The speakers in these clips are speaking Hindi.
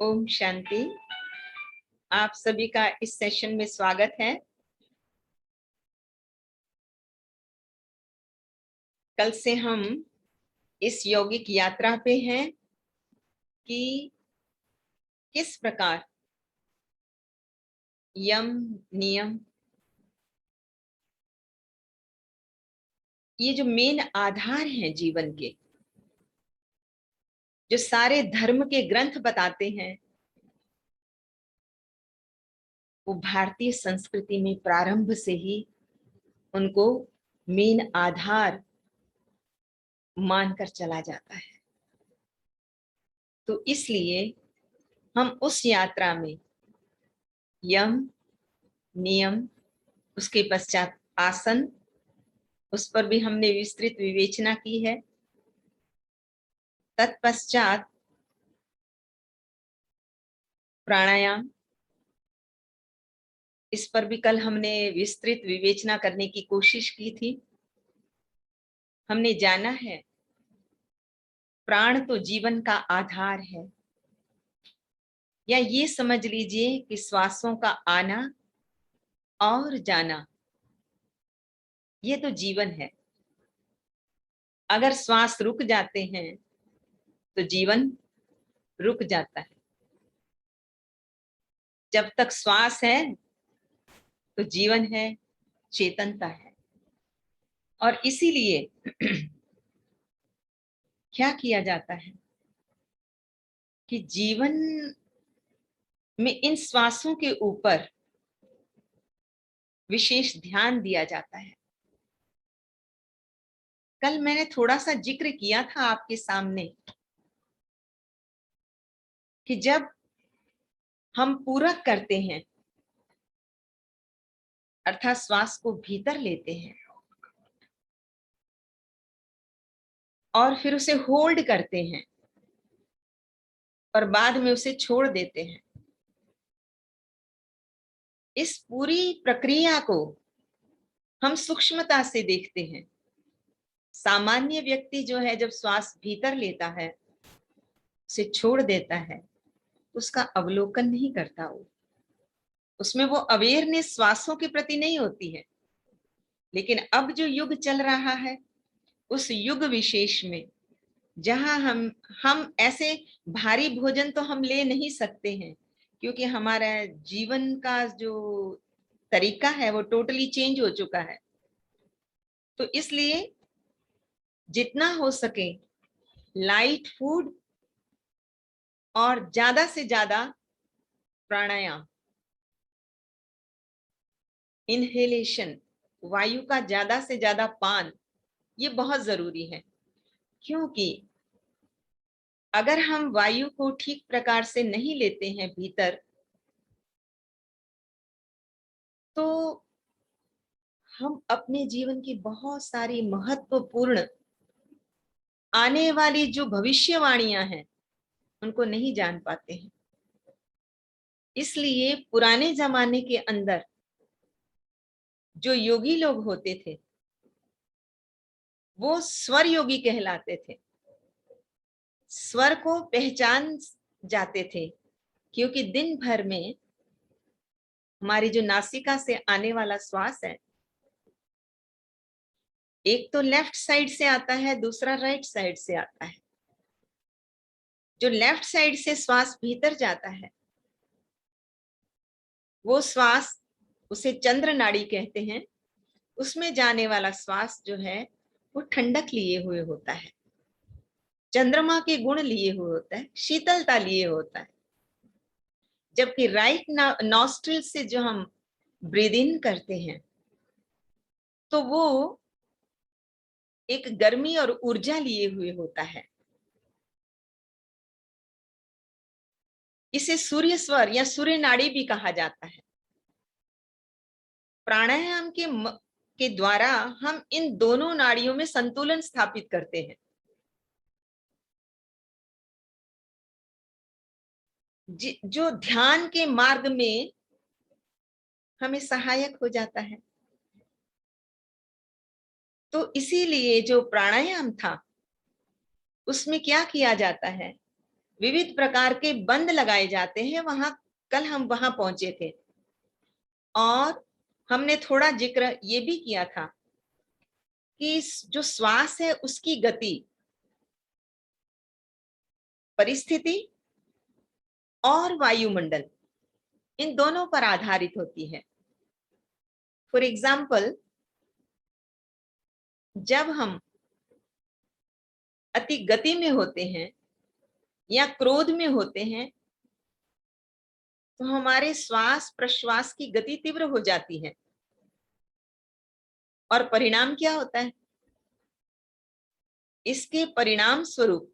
ओम शांति। आप सभी का इस सेशन में स्वागत है। कल से हम इस यौगिक यात्रा पे हैं कि किस प्रकार यम नियम, ये जो मेन आधार हैं जीवन के, जो सारे धर्म के ग्रंथ बताते हैं, वो भारतीय संस्कृति में प्रारंभ से ही उनको मेन आधार मानकर चला जाता है। तो इसलिए हम उस यात्रा में यम नियम, उसके पश्चात आसन, उस पर भी हमने विस्तृत विवेचना की है। तत्पश्चात प्राणायाम, इस पर भी कल हमने विस्तृत विवेचना करने की कोशिश की थी। हमने जाना है प्राण तो जीवन का आधार है, या ये समझ लीजिए कि श्वासों का आना और जाना ये तो जीवन है। अगर श्वास रुक जाते हैं तो जीवन रुक जाता है। जब तक श्वास है तो जीवन है, चेतनता है। और इसीलिए क्या किया जाता है कि जीवन में इन श्वासों के ऊपर विशेष ध्यान दिया जाता है। कल मैंने थोड़ा सा जिक्र किया था आपके सामने कि जब हम पूरक करते हैं, अर्थात श्वास को भीतर लेते हैं और फिर उसे होल्ड करते हैं और बाद में उसे छोड़ देते हैं, इस पूरी प्रक्रिया को हम सूक्ष्मता से देखते हैं। सामान्य व्यक्ति जो है, जब श्वास भीतर लेता है, उसे छोड़ देता है, उसका अवलोकन नहीं करता, उसमें वो अवेयरनेस श्वासों के प्रति नहीं होती है। लेकिन अब जो युग चल रहा है, उस युग विशेष में जहां हम ऐसे भारी भोजन तो हम ले नहीं सकते हैं, क्योंकि हमारा जीवन का जो तरीका है वो टोटली चेंज हो चुका है। तो इसलिए जितना हो सके लाइट फूड और ज्यादा से ज्यादा प्राणायाम, इनहेलेशन, वायु का ज्यादा से ज्यादा पान, ये बहुत जरूरी है। क्योंकि अगर हम वायु को ठीक प्रकार से नहीं लेते हैं भीतर, तो हम अपने जीवन की बहुत सारी महत्वपूर्ण आने वाली जो भविष्यवाणियां हैं उनको नहीं जान पाते हैं। इसलिए पुराने जमाने के अंदर जो योगी लोग होते थे वो स्वर योगी कहलाते थे। स्वर को पहचान जाते थे, क्योंकि दिन भर में हमारी जो नासिका से आने वाला श्वास है, एक तो लेफ्ट साइड से आता है, दूसरा राइट साइड से आता है। जो लेफ्ट साइड से श्वास भीतर जाता है वो श्वास, उसे चंद्र नाड़ी कहते हैं। उसमें जाने वाला श्वास जो है वो ठंडक लिए हुए होता है, चंद्रमा के गुण लिए हुए होता है, शीतलता लिए होता है। जबकि राइट नॉस्ट्रिल से जो हम ब्रीद इन करते हैं तो वो एक गर्मी और ऊर्जा लिए हुए होता है। इसे सूर्य स्वर या सूर्य नाड़ी भी कहा जाता है। प्राणायाम के द्वारा हम इन दोनों नाड़ियों में संतुलन स्थापित करते हैं। जो ध्यान के मार्ग में हमें सहायक हो जाता है। तो इसीलिए जो प्राणायाम था उसमें क्या किया जाता है, विविध प्रकार के बंद लगाए जाते हैं। कल हम वहां पहुंचे थे और हमने थोड़ा जिक्र ये भी किया था कि जो श्वास है उसकी गति परिस्थिति और वायुमंडल इन दोनों पर आधारित होती है। फॉर एग्जाम्पल, जब हम अति गति में होते हैं या क्रोध में होते हैं तो हमारे श्वास प्रश्वास की गति तीव्र हो जाती है और परिणाम क्या होता है? इसके परिणाम स्वरूप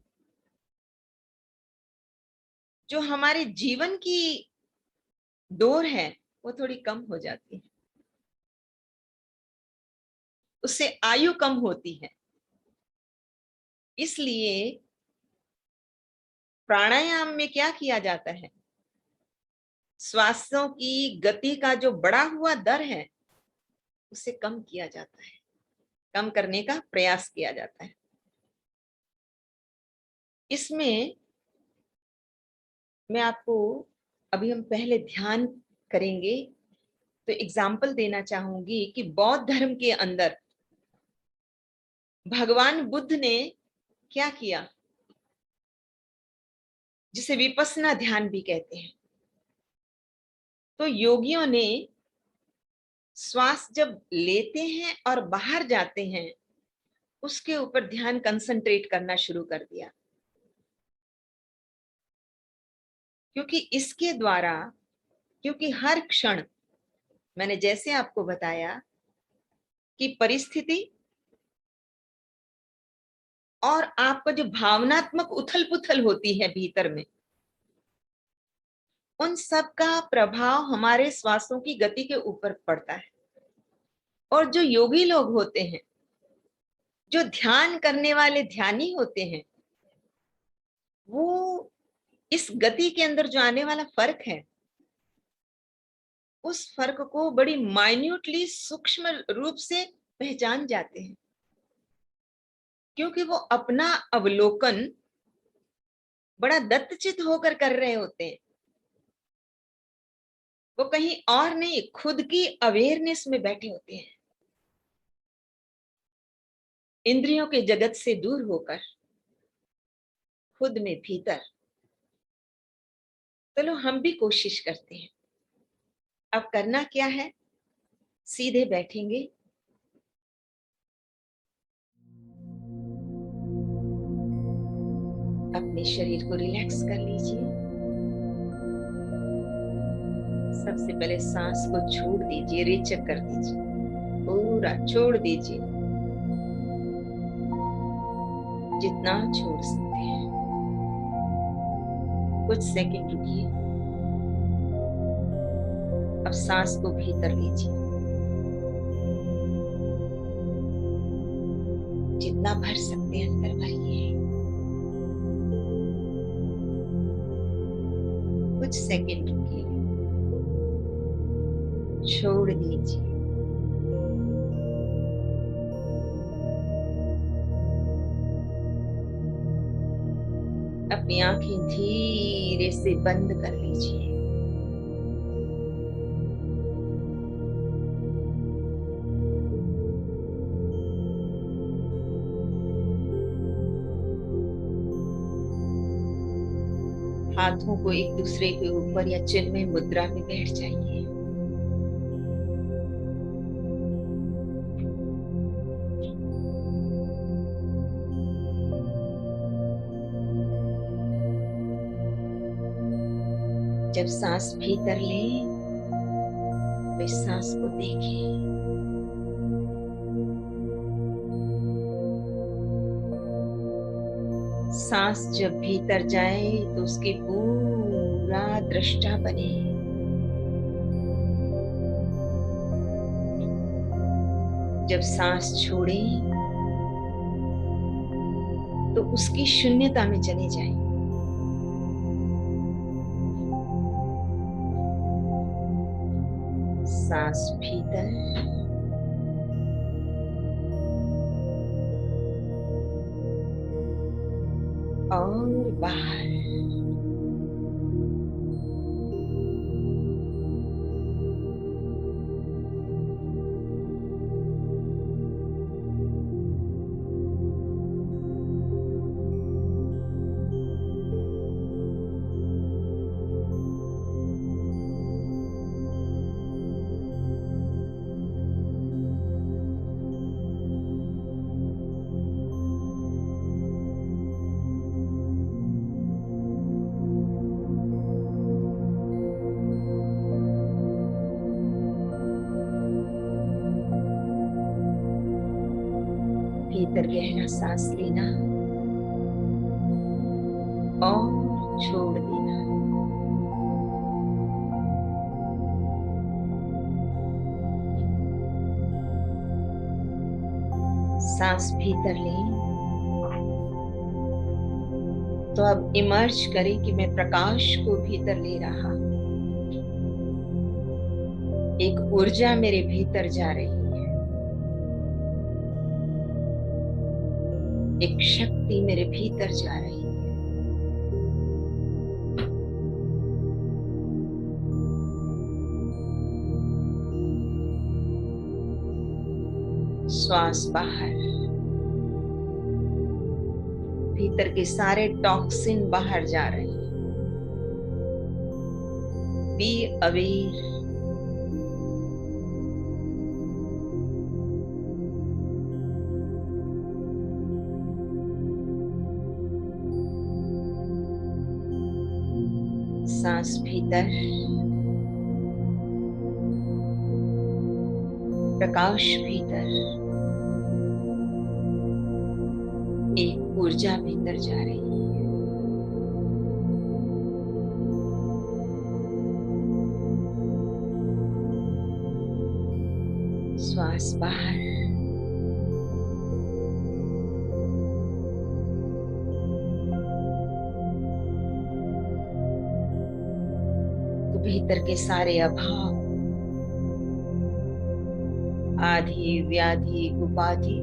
जो हमारे जीवन की डोर है वो थोड़ी कम हो जाती है, उससे आयु कम होती है। इसलिए प्राणायाम में क्या किया जाता है? श्वासों की गति का जो बढ़ा हुआ दर है उसे कम किया जाता है, कम करने का प्रयास किया जाता है। इसमें मैं आपको, अभी हम पहले ध्यान करेंगे तो एग्जाम्पल देना चाहूंगी कि बौद्ध धर्म के अंदर भगवान बुद्ध ने क्या किया, जिसे विपस्सना ध्यान भी कहते हैं। तो योगियों ने श्वास जब लेते हैं और बाहर जाते हैं उसके ऊपर ध्यान कंसंट्रेट करना शुरू कर दिया, क्योंकि इसके द्वारा, क्योंकि हर क्षण मैंने जैसे आपको बताया कि परिस्थिति और आपका जो भावनात्मक उथल पुथल होती है भीतर में, उन सब का प्रभाव हमारे श्वासों की गति के ऊपर पड़ता है। और जो योगी लोग होते हैं, जो ध्यान करने वाले ध्यानी होते हैं, वो इस गति के अंदर जो आने वाला फर्क है उस फर्क को बड़ी माइन्यूटली सूक्ष्म रूप से पहचान जाते हैं, क्योंकि वो अपना अवलोकन बड़ा दत्तचित होकर कर रहे होते हैं। वो कहीं और नहीं, खुद की अवेयरनेस में बैठे होते हैं, इंद्रियों के जगत से दूर होकर खुद में भीतर। चलो हम भी कोशिश करते हैं। अब करना क्या है, सीधे बैठेंगे, अपने शरीर को रिलैक्स कर लीजिए। सबसे पहले सांस को छोड़ दीजिए, रेचक कर दीजिए, पूरा छोड़ दीजिए, जितना छोड़ सकते हैं। कुछ सेकंड रुकिए। अब सांस को भीतर लीजिए, जितना भर सकते हैं अंदर भरिए। कुछ सेकंड रुकिए, छोड़ दीजिए। अपनी आंखें धीरे से बंद कर लीजिए। हाथों को एक दूसरे के ऊपर या चिन्मय मुद्रा में बैठ जाइए। जब सांस भीतर लें तो इस सांस को देखें। सांस जब भीतर जाए तो उसके पूरा दृष्टा बने। जब सांस छोड़े तो उसकी शून्यता में चले जाएं। सांस भीतर, और बाहर। भीतर गहरा सांस लेना और छोड़ देना। सांस भीतर लें तो अब इमर्ज करें कि मैं प्रकाश को भीतर ले रहा हूं। एक ऊर्जा मेरे भीतर जा रही है, एक शक्ति मेरे भीतर जा रही है। श्वास बाहर, भीतर के सारे टॉक्सिन बाहर जा रहे हैं। Be aware. सांस भीतर, प्रकाश भीतर, एक ऊर्जा भीतर जा रही है। श्वास बाहर, तो भीतर के सारे अभाव, आधि व्याधि उपाधि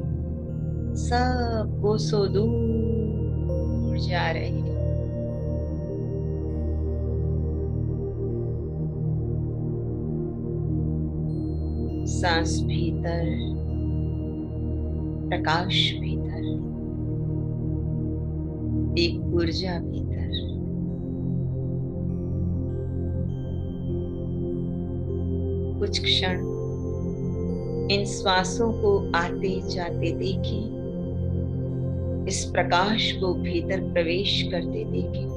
सब कोसों दूर जा रहे हैं। सांस भीतर, प्रकाश भीतर, एक ऊर्जा भीतर। कुछ क्षण इन श्वासों को आते जाते देखें, इस प्रकाश को भीतर प्रवेश करते देखें।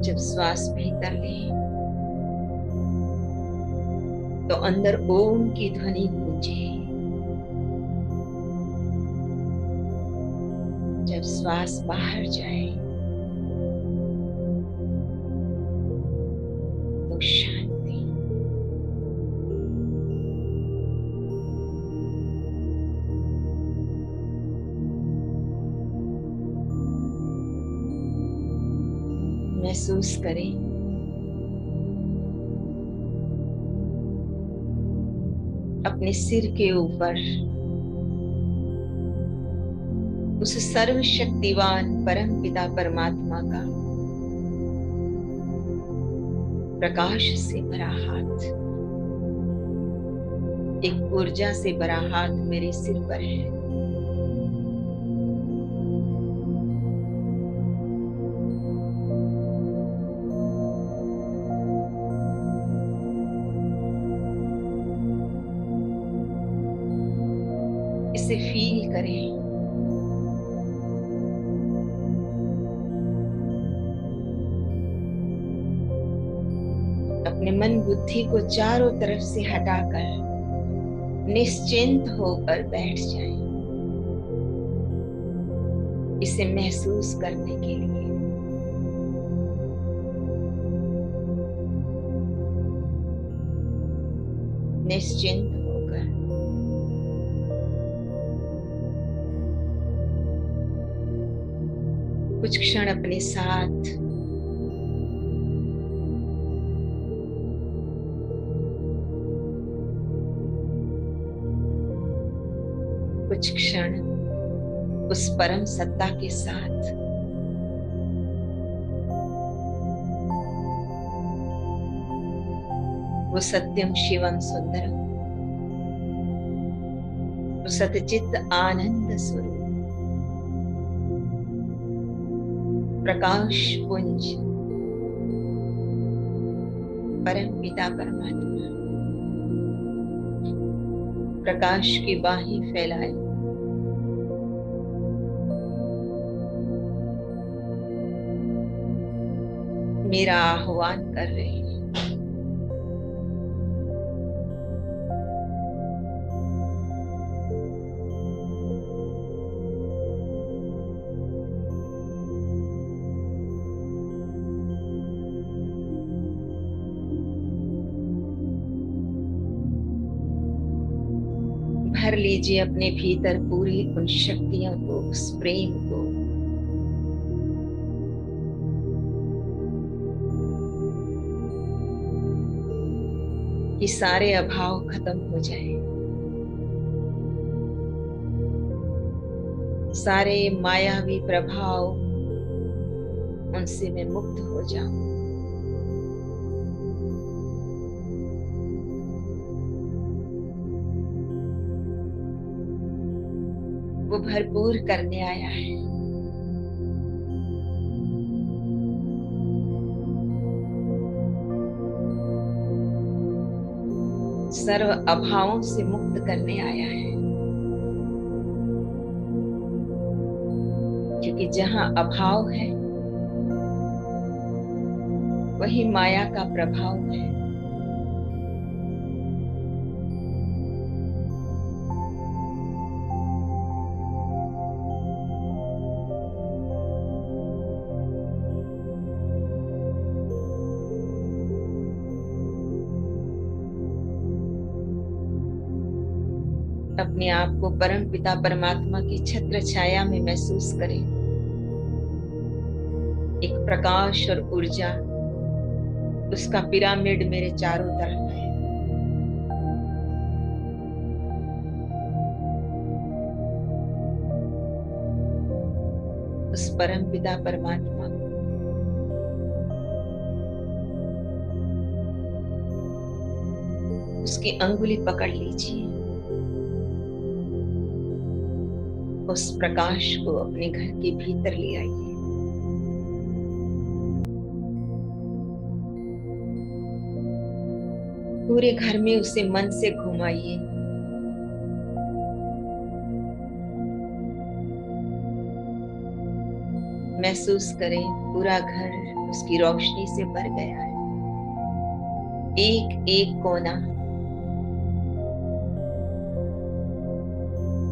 जब श्वास भीतर लें तो अंदर ओम की ध्वनि गूंजे। जब श्वास बाहर जाए तो शांति। महसूस करें अपने सिर के ऊपर उस सर्वशक्तिवान परम पिता परमात्मा का प्रकाश से भरा हाथ, एक ऊर्जा से भरा हाथ मेरे सिर पर है। इसे फील करें। अपने मन बुद्धि को चारों तरफ से हटाकर निश्चिंत होकर बैठ जाएं। इसे महसूस करने के लिए निश्चिंत होकर कुछ क्षण अपने साथ कुछ क्षण उस परम सत्ता के साथ वो सत्यम शिवम सुंदरम, वो सतचित आनंद स्वरूप प्रकाश पुंज परम पिता परमात्मा प्रकाश की बाहें फैलाए मेरा आह्वान कर रहे हैं। भर लीजिए अपने भीतर पूरी उन शक्तियों को, उस प्रेम को, कि सारे अभाव खत्म हो जाए, सारे मायावी प्रभाव उनसे मैं मुक्त हो जाऊं। वो भरपूर करने आया है। सर्व अभावों से मुक्त करने आया है, क्योंकि जहां अभाव है वही माया का प्रभाव है। अपने आप को परम पिता परमात्मा की छत्र छाया में महसूस करें। एक प्रकाश और ऊर्जा, उसका पिरामिड मेरे चारों तरफ है। उस परम पिता परमात्मा को उसकी अंगुली पकड़ लीजिए, उस प्रकाश को अपने घर के भीतर ले आइए। पूरे घर में उसे मन से घुमाइए। महसूस करें पूरा घर उसकी रोशनी से भर गया है। एक एक कोना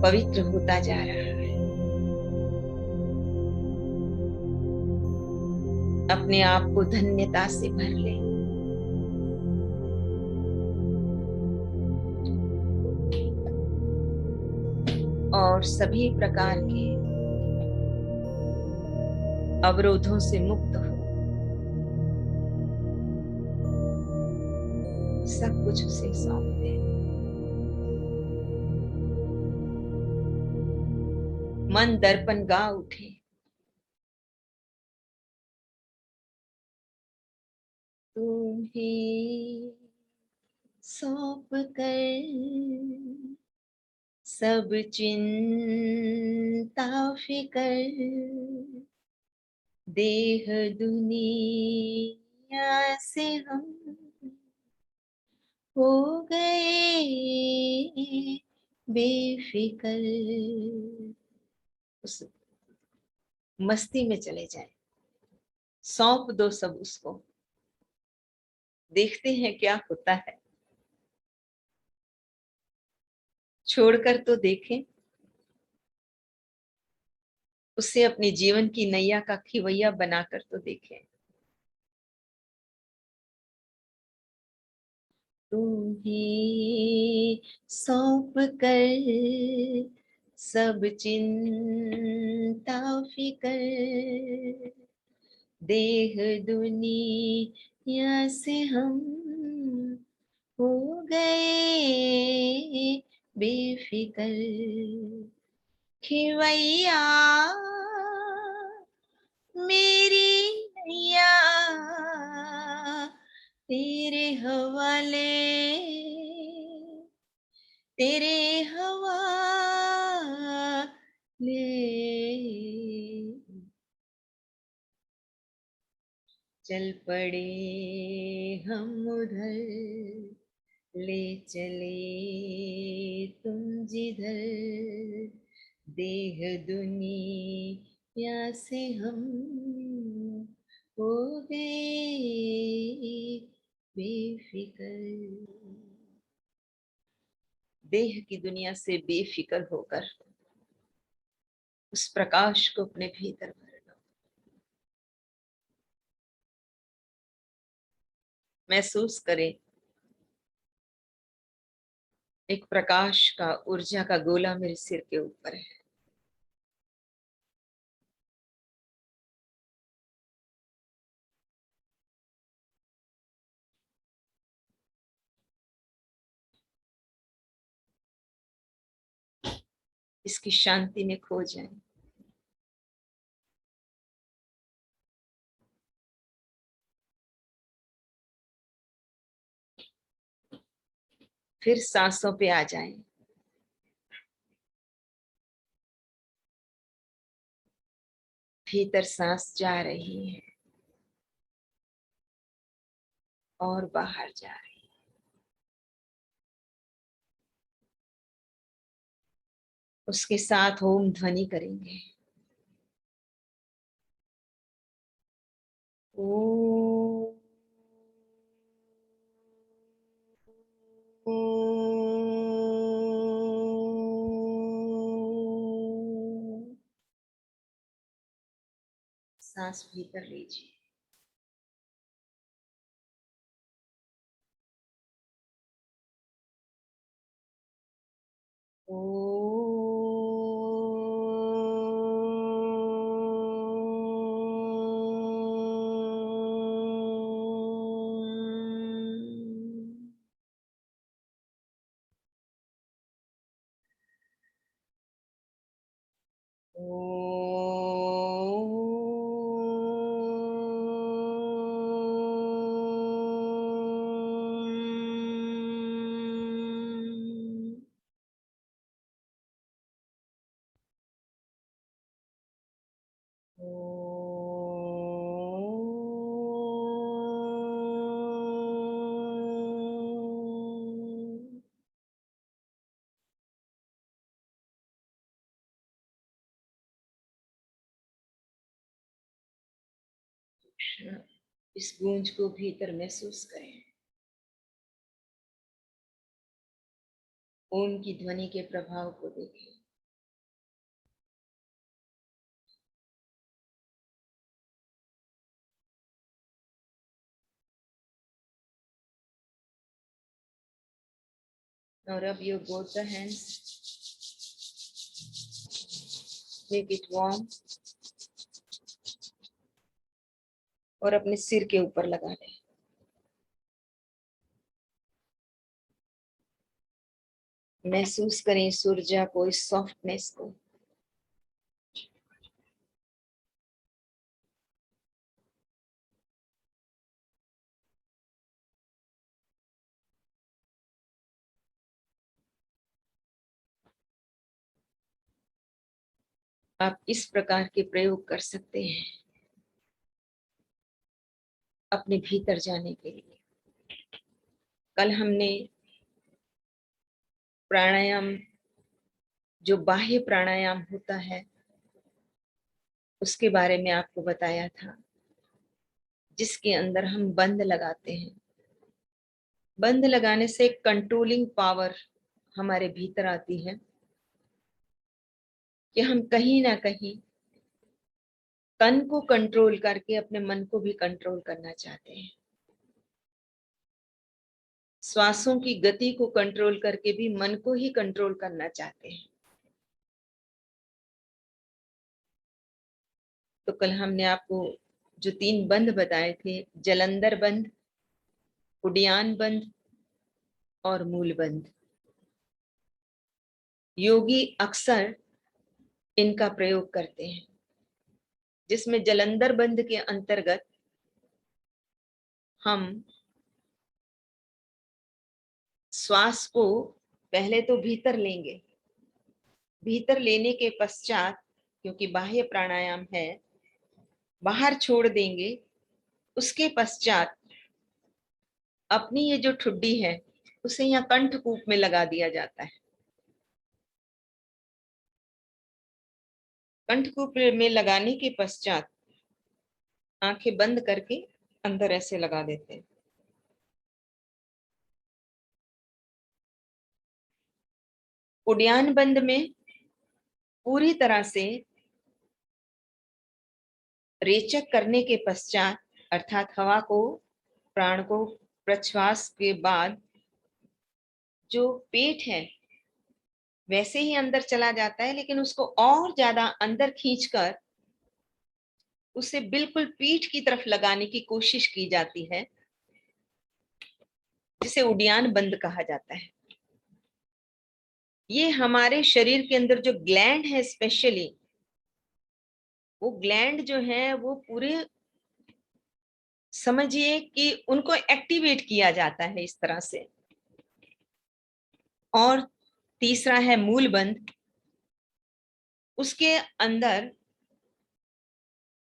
पवित्र होता जा रहा है। अपने आप को धन्यता से भर लें। और सभी प्रकार के अवरोधों से मुक्त हो। सब कुछ उसे सौंप दें। मन दर्पण गा उठे। तुम्हें सौंप कर सब चिंता फिकर, देह दुनिया से हम हो गए बेफिकर। उस मस्ती में चले जाए। सौंप दो सब उसको। देखते हैं क्या होता है। छोड़कर तो देखें। उसे अपने जीवन की नैया का खिवैया बनाकर तो देखें। तुम्हें सौंप कर सब चिंता फिकर, देह दुनिया से हम हो गए बेफिकर। खिवैया मेरी नैया तेरे हवाले, तेरे हवाले। चल पड़े हम उधर, ले चले तुम जिधर, देह दुनिया से हम हो गए बेफिकर। देह की दुनिया से बेफिक्र होकर उस प्रकाश को अपने भीतर भर लो। महसूस करें एक प्रकाश का, ऊर्जा का गोला मेरे सिर के ऊपर है। इसकी शांति में खो जाएं। फिर सांसों पे आ जाएं। भीतर सांस जा रही है और बाहर जा रही है। उसके साथ ओम ध्वनि करेंगे। ओ सांस भीतर लीजिए। ओ इस गूंज को भीतर महसूस करें। ओम की ध्वनि के प्रभाव को देखें। Now rub your both the hands, make it warm और अपने सिर के ऊपर लगा लें। महसूस करें इस ऊर्जा को, इस सॉफ्टनेस को। आप इस प्रकार के प्रयोग कर सकते हैं अपने भीतर जाने के लिए। कल हमने प्राणायाम, जो बाह्य प्राणायाम होता है, उसके बारे में आपको बताया था, जिसके अंदर हम बंद लगाते हैं। बंद लगाने से एक कंट्रोलिंग पावर हमारे भीतर आती है कि हम कहीं ना कहीं तन को कंट्रोल करके अपने मन को भी कंट्रोल करना चाहते हैं। श्वासों की गति को कंट्रोल करके भी मन को ही कंट्रोल करना चाहते हैं। तो कल हमने आपको जो 3 बंध बताए थे, जलंधर बंध, उडियान बंध और मूल बंध, योगी अक्सर इनका प्रयोग करते हैं, जिसमें जलंधर बंध के अंतर्गत हम श्वास को पहले तो भीतर लेंगे, भीतर लेने के पश्चात, क्योंकि बाह्य प्राणायाम है, बाहर छोड़ देंगे। उसके पश्चात अपनी ये जो ठुड्डी है उसे यहाँ कंठकूप में लगा दिया जाता है। कंठकूप में लगाने के पश्चात आंखें बंद करके अंदर ऐसे लगा देते हैं। उड्यान बंद में पूरी तरह से रेचक करने के पश्चात, अर्थात हवा को, प्राण को प्रश्वास के बाद जो पेट है वैसे ही अंदर चला जाता है, लेकिन उसको और ज्यादा अंदर खींचकर उसे बिल्कुल पीठ की तरफ लगाने की कोशिश की जाती है, जिसे उड्यान बंद कहा जाता है। ये हमारे शरीर के अंदर जो ग्लैंड है, स्पेशली वो ग्लैंड जो है वो पूरे समझिए कि उनको एक्टिवेट किया जाता है इस तरह से। और तीसरा है मूल बंध। उसके अंदर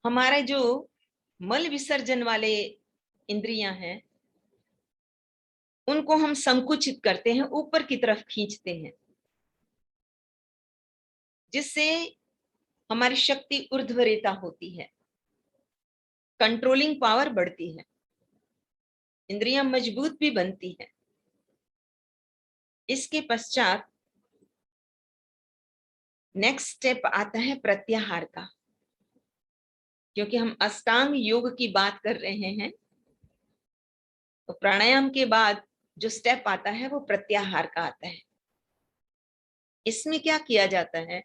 हमारे जो मल विसर्जन वाले इंद्रियां हैं उनको हम संकुचित करते हैं, ऊपर की तरफ खींचते हैं, जिससे हमारी शक्ति ऊर्ध्वरेता होती है, कंट्रोलिंग पावर बढ़ती है, इंद्रियां मजबूत भी बनती है। इसके पश्चात नेक्स्ट स्टेप आता है प्रत्याहार का। क्योंकि हम अष्टांग योग की बात कर रहे हैं, तो प्राणायाम के बाद जो स्टेप आता है वो प्रत्याहार का आता है। इसमें क्या किया जाता है,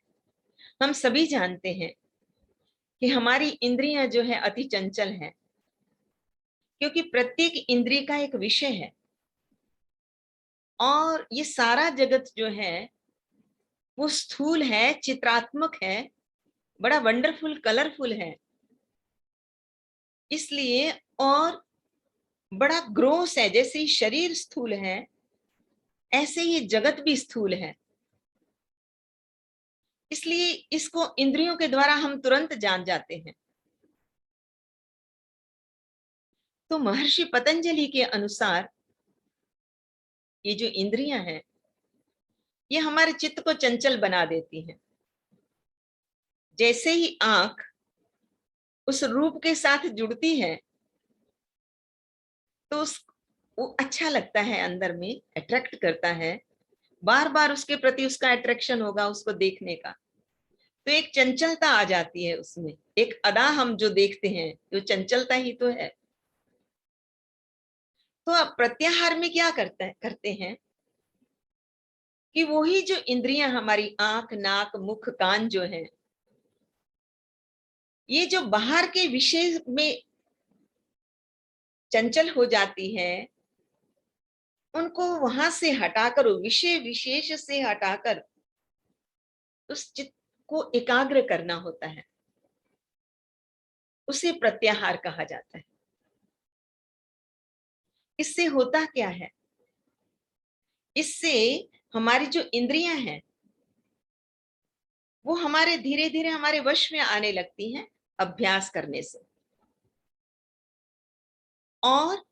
हम सभी जानते हैं कि हमारी इंद्रियां जो है अति चंचल है, क्योंकि प्रत्येक इंद्रिय का एक विषय है। और ये सारा जगत जो है वो स्थूल है, चित्रात्मक है, बड़ा वंडरफुल, कलरफुल है इसलिए, और बड़ा ग्रोस है। जैसे ही शरीर स्थूल है ऐसे ही जगत भी स्थूल है, इसलिए इसको इंद्रियों के द्वारा हम तुरंत जान जाते हैं। तो महर्षि पतंजलि के अनुसार ये जो इंद्रियां हैं ये हमारे चित्त को चंचल बना देती हैं। जैसे ही आंख उस रूप के साथ जुड़ती है तो उस वो अच्छा लगता है, अंदर में अट्रैक्ट करता है, बार बार उसके प्रति उसका अट्रैक्शन होगा उसको देखने का। तो एक चंचलता आ जाती है उसमें, एक अदा हम जो देखते हैं जो चंचलता ही तो है। तो अब प्रत्याहार में क्या करते हैं कि वही जो इंद्रियां हमारी आंख, नाक, मुख, कान जो है, ये जो बाहर के विषय में चंचल हो जाती है, उनको वहां से हटाकर, विषय विशेष से हटाकर उस चित्त को एकाग्र करना होता है। उसे प्रत्याहार कहा जाता है। इससे होता क्या है, इससे हमारी जो इंद्रियां हैं वो हमारे धीरे धीरे हमारे वश में आने लगती हैं अभ्यास करने से, और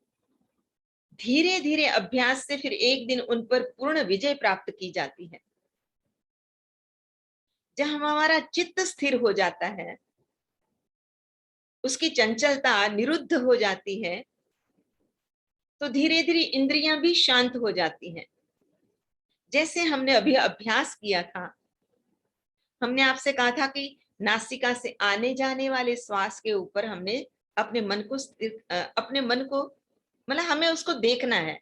धीरे धीरे अभ्यास से फिर एक दिन उन पर पूर्ण विजय प्राप्त की जाती है। जब हमारा चित्त स्थिर हो जाता है, उसकी चंचलता निरुद्ध हो जाती है, तो धीरे धीरे इंद्रियां भी शांत हो जाती हैं। जैसे हमने अभी अभ्यास किया था, हमने आपसे कहा था कि नासिका से आने जाने वाले श्वास के ऊपर हमने अपने मन को अपने मन को, मतलब हमें उसको देखना है।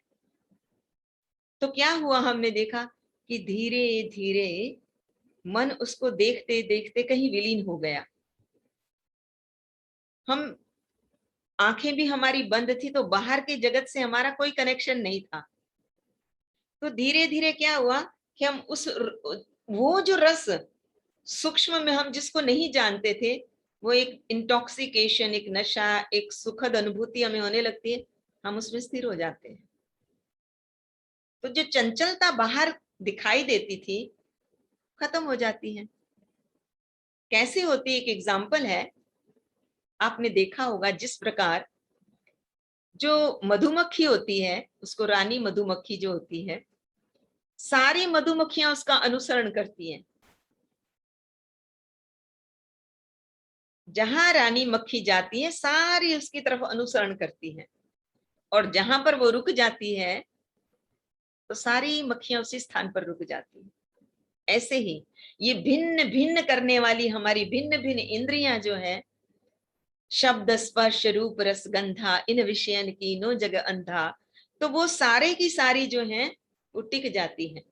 तो क्या हुआ, हमने देखा कि धीरे धीरे मन उसको देखते देखते कहीं विलीन हो गया। हम आंखें भी हमारी बंद थी, तो बाहर के जगत से हमारा कोई कनेक्शन नहीं था। तो धीरे धीरे क्या हुआ कि हम वो जो रस सूक्ष्म में हम जिसको नहीं जानते थे, वो एक इंटॉक्सिकेशन, एक नशा, एक सुखद अनुभूति हमें होने लगती है, हम उसमें स्थिर हो जाते हैं। तो जो चंचलता बाहर दिखाई देती थी खत्म हो जाती है। कैसे होती, एक एग्जाम्पल है, आपने देखा होगा जिस प्रकार जो मधुमक्खी होती है, उसको रानी मधुमक्खी जो होती है, सारी मधुमक्खियां उसका अनुसरण करती हैं। जहां रानी मक्खी जाती है सारी उसकी तरफ अनुसरण करती हैं, और जहां पर वो रुक जाती है तो सारी मक्खियां उसी स्थान पर रुक जाती हैं। ऐसे ही ये भिन्न भिन्न करने वाली हमारी भिन्न भिन्न इंद्रियां जो है, शब्द स्पर्श रूप रस गंधा, इन विषयन की नो जग अंधा, तो वो सारे की सारी जो है वो टिक जाती है।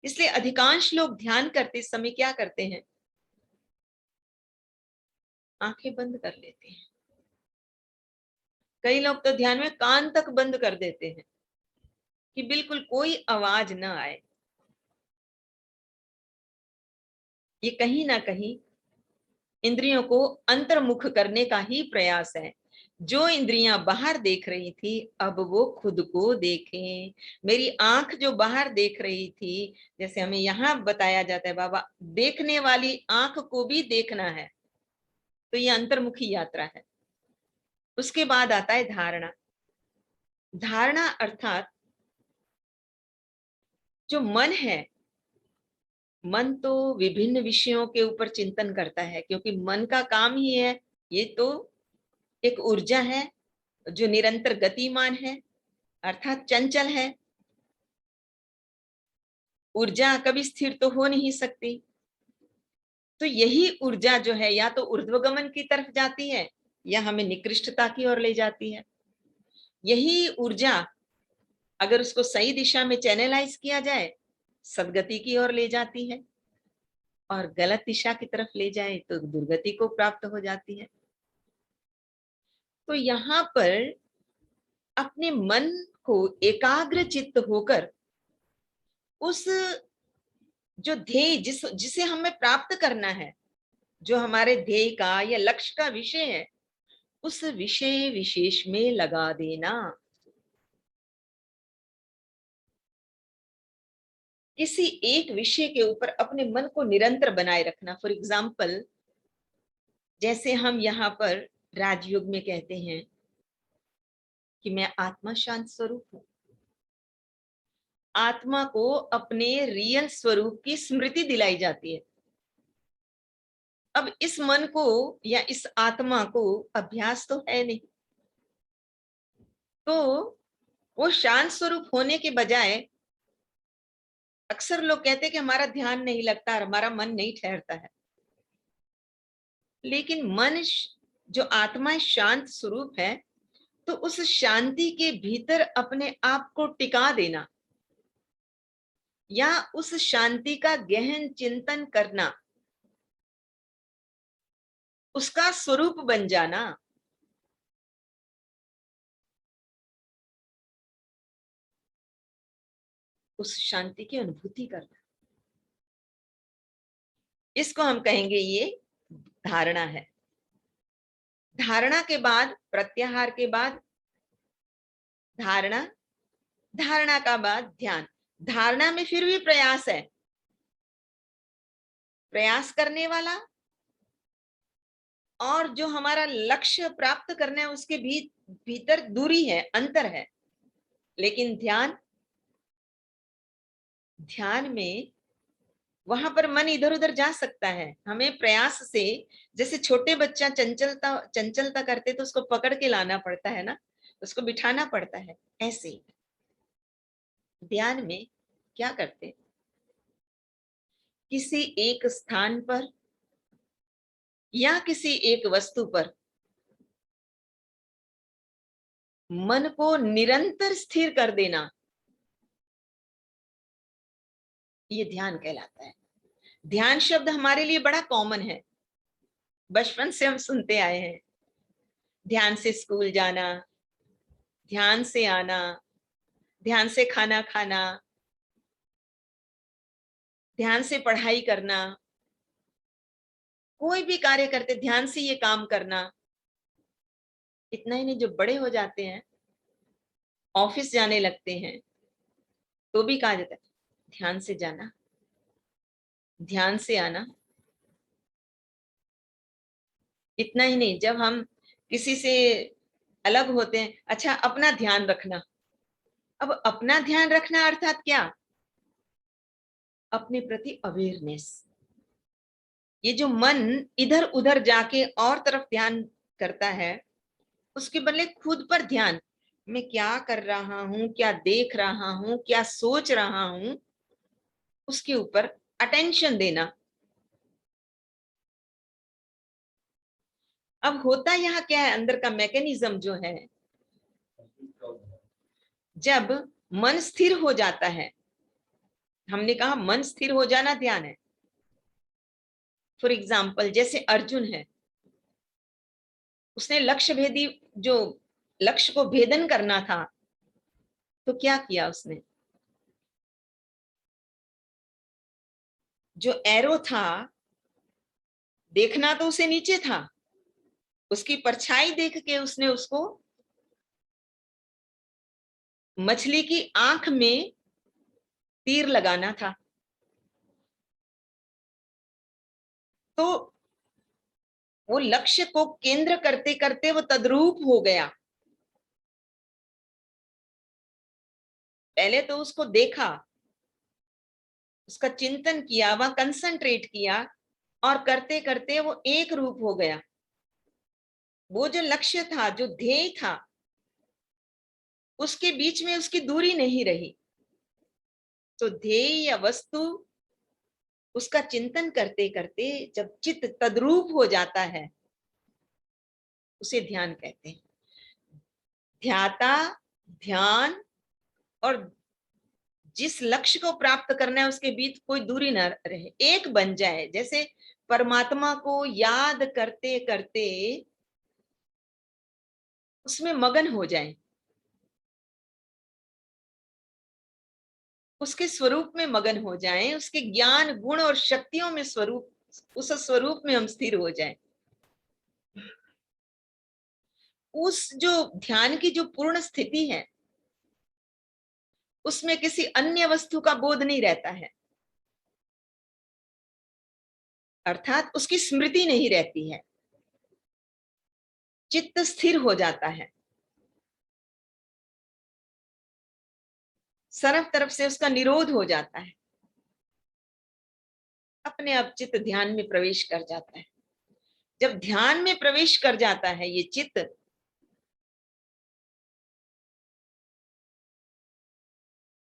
इसलिए अधिकांश लोग ध्यान करते समय क्या करते हैं, आंखें बंद कर लेते हैं। कई लोग तो ध्यान में कान तक बंद कर देते हैं कि बिल्कुल कोई आवाज ना आए। ये कहीं ना कहीं इंद्रियों को अंतर्मुख करने का ही प्रयास है। जो इंद्रियां बाहर देख रही थी अब वो खुद को देखें। मेरी आंख जो बाहर देख रही थी, जैसे हमें यहाँ बताया जाता है बाबा, देखने वाली आंख को भी देखना है। तो ये अंतर्मुखी यात्रा है। उसके बाद आता है धारणा। धारणा अर्थात जो मन है, मन तो विभिन्न विषयों के ऊपर चिंतन करता है, क्योंकि मन का काम ही है, ये तो एक ऊर्जा है जो निरंतर गतिमान है, अर्थात चंचल है। ऊर्जा कभी स्थिर तो हो नहीं सकती। तो यही ऊर्जा जो है या तो ऊर्ध्वगमन की तरफ जाती है या हमें निकृष्टता की ओर ले जाती है। यही ऊर्जा अगर उसको सही दिशा में चैनलाइज किया जाए सदगति की ओर ले जाती है, और गलत दिशा की तरफ ले जाए तो दुर्गति को प्राप्त हो जाती है। तो यहाँ पर अपने मन को एकाग्र चित्त होकर उस जो ध्येय जिसे हमें प्राप्त करना है, जो हमारे ध्येय का या लक्ष्य का विषय है, उस विषय विशेष में लगा देना। किसी एक विषय के ऊपर अपने मन को निरंतर बनाए रखना। फॉर एग्जाम्पल, जैसे हम यहाँ पर राजयोग में कहते हैं कि मैं आत्मा शांत स्वरूप हूं। आत्मा को अपने रियल स्वरूप की स्मृति दिलाई जाती है। अब इस मन को या इस आत्मा को अभ्यास तो है नहीं, तो वो शांत स्वरूप होने के बजाय अक्सर लोग कहते हैं कि हमारा ध्यान नहीं लगता और हमारा मन नहीं ठहरता है। लेकिन मन जो आत्मा शांत स्वरूप है, तो उस शांति के भीतर अपने आप को टिका देना या उस शांति का गहन चिंतन करना, उसका स्वरूप बन जाना, उस शांति की अनुभूति करना, इसको हम कहेंगे ये धारणा है। धारणा के बाद प्रत्याहार के बाद धारणा, धारणा का बाद ध्यान। धारणा में फिर भी प्रयास है, प्रयास करने वाला, और जो हमारा लक्ष्य प्राप्त करना है उसके भीतर दूरी है, अंतर है। लेकिन ध्यान, ध्यान में वहां पर मन इधर उधर जा सकता है। हमें प्रयास से, जैसे छोटे बच्चा चंचलता चंचलता करते तो उसको पकड़ के लाना पड़ता है ना, उसको बिठाना पड़ता है। ऐसे ही ध्यान में क्या करते, किसी एक स्थान पर या किसी एक वस्तु पर मन को निरंतर स्थिर कर देना, ये ध्यान कहलाता है। ध्यान शब्द हमारे लिए बड़ा कॉमन है, बचपन से हम सुनते आए हैं। ध्यान से स्कूल जाना, ध्यान से आना, ध्यान से खाना खाना, ध्यान से पढ़ाई करना, कोई भी कार्य करते ध्यान से ये काम करना। इतना ही नहीं, जो बड़े हो जाते हैं, ऑफिस जाने लगते हैं, तो भी कहा जाता है ध्यान से जाना, ध्यान से आना। इतना ही नहीं, जब हम किसी से अलग होते हैं, अच्छा अपना ध्यान रखना। अब अपना ध्यान रखना अर्थात क्या? अपने प्रति अवेयरनेस। ये जो मन इधर उधर जाके और तरफ ध्यान करता है, उसके बदले खुद पर ध्यान, मैं क्या कर रहा हूं, क्या देख रहा हूं, क्या सोच रहा हूं, उसके ऊपर अटेंशन देना। अब होता यहाँ क्या है, अंदर का मैकेनिज्म जो है, जब मन स्थिर हो जाता है, हमने कहा मन स्थिर हो जाना ध्यान है। फॉर एग्जाम्पल जैसे अर्जुन है, उसने लक्ष्य भेदी, जो लक्ष्य को भेदन करना था, तो क्या किया उसने? जो एरो था, देखना तो उसे नीचे था, उसकी परछाई देख के उसने उसको मछली की आंख में तीर लगाना था। तो वो लक्ष्य को केंद्र करते करते वो तद्रूप हो गया। पहले तो उसको देखा, उसका चिंतन किया, वह कंसंट्रेट किया, और करते करते वो एक रूप हो गया। वो जो लक्ष्य था, जो ध्येय था, उसके बीच में उसकी दूरी नहीं रही। तो ध्येय या वस्तु, उसका चिंतन करते करते जब चित्त तद्रूप हो जाता है, उसे ध्यान कहते हैं। ध्याता, ध्यान, और जिस लक्ष्य को प्राप्त करना है उसके बीच कोई दूरी न रहे, एक बन जाए। जैसे परमात्मा को याद करते करते उसमें मगन हो जाए, उसके स्वरूप में मगन हो जाएं, उसके ज्ञान गुण और शक्तियों में स्वरूप, उस स्वरूप में हम स्थिर हो जाएं। उस जो ध्यान की जो पूर्ण स्थिति है, उसमें किसी अन्य वस्तु का बोध नहीं रहता है, अर्थात उसकी स्मृति नहीं रहती है। चित्त स्थिर हो जाता है, सर्व तरफ से उसका निरोध हो जाता है, अपने आप चित्त ध्यान में प्रवेश कर जाता है। जब ध्यान में प्रवेश कर जाता है ये चित्त,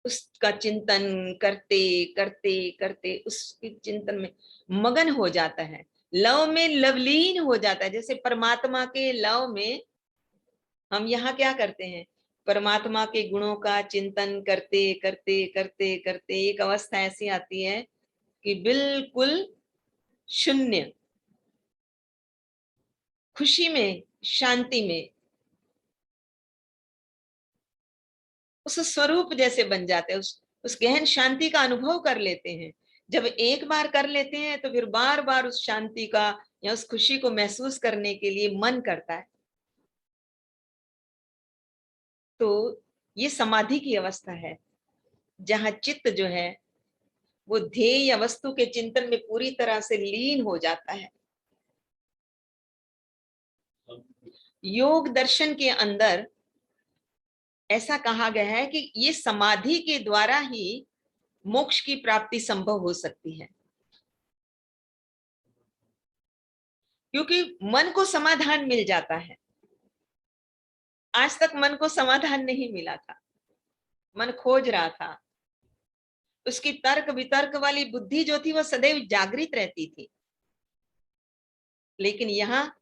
उसका चिंतन करते करते करते उसके चिंतन में मगन हो जाता है, लव में लवलीन हो जाता है। जैसे परमात्मा के लव में हम यहाँ क्या करते हैं, परमात्मा के गुणों का चिंतन करते करते करते करते एक अवस्था ऐसी आती है कि बिल्कुल शून्य, खुशी में, शांति में, उस स्वरूप जैसे बन जाते हैं, उस गहन शांति का अनुभव कर लेते हैं। जब एक बार कर लेते हैं तो फिर बार बार उस शांति का या उस खुशी को महसूस करने के लिए मन करता है। तो ये समाधि की अवस्था है, जहां चित्त जो है वो ध्येय या वस्तु के चिंतन में पूरी तरह से लीन हो जाता है। योग दर्शन के अंदर ऐसा कहा गया है कि ये समाधि के द्वारा ही मोक्ष की प्राप्ति संभव हो सकती है, क्योंकि मन को समाधान मिल जाता है। आज तक मन को समाधान नहीं मिला था, मन खोज रहा था, उसकी तर्क वितर्क वाली बुद्धि जो थी वह सदैव जागृत रहती थी। लेकिन यहाँ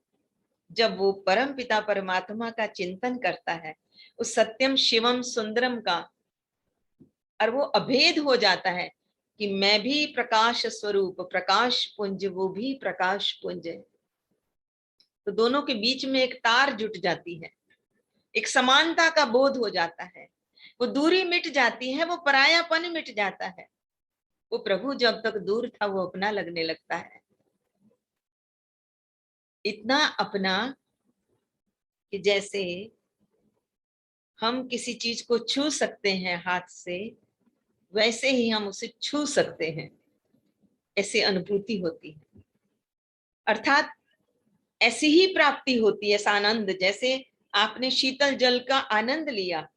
जब वो परम पिता परमात्मा का चिंतन करता है, उस सत्यम शिवम सुंदरम का, और वो अभेद हो जाता है, कि मैं भी प्रकाश स्वरूप, प्रकाश पुंज, वो भी प्रकाश पुंज है। तो दोनों के बीच में एक तार जुट जाती है, एक समानता का बोध हो जाता है, वो दूरी मिट जाती है, वो परायापन मिट जाता है। वो प्रभु जब तक दूर था वो अपना लगने लगता है, इतना अपना कि जैसे हम किसी चीज को छू सकते हैं हाथ से, वैसे ही हम उसे छू सकते हैं, ऐसी अनुभूति होती है। अर्थात ऐसी ही प्राप्ति होती है, ऐसा आनंद, जैसे आपने शीतल जल का आनंद लिया,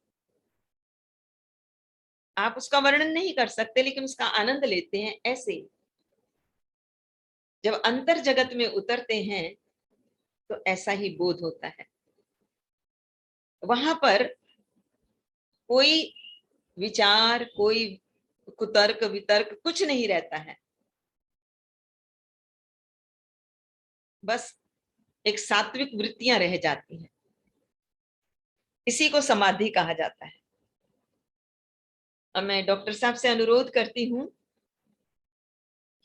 आप उसका वर्णन नहीं कर सकते लेकिन उसका आनंद लेते हैं। ऐसे जब अंतर जगत में उतरते हैं तो ऐसा ही बोध होता है। वहां पर कोई विचार, कोई कुतर्क वितर्क कुछ नहीं रहता है, बस एक सात्विक वृत्तियां रह जाती हैं। इसी को समाधि कहा जाता है। अब मैं डॉक्टर साहब से अनुरोध करती हूँ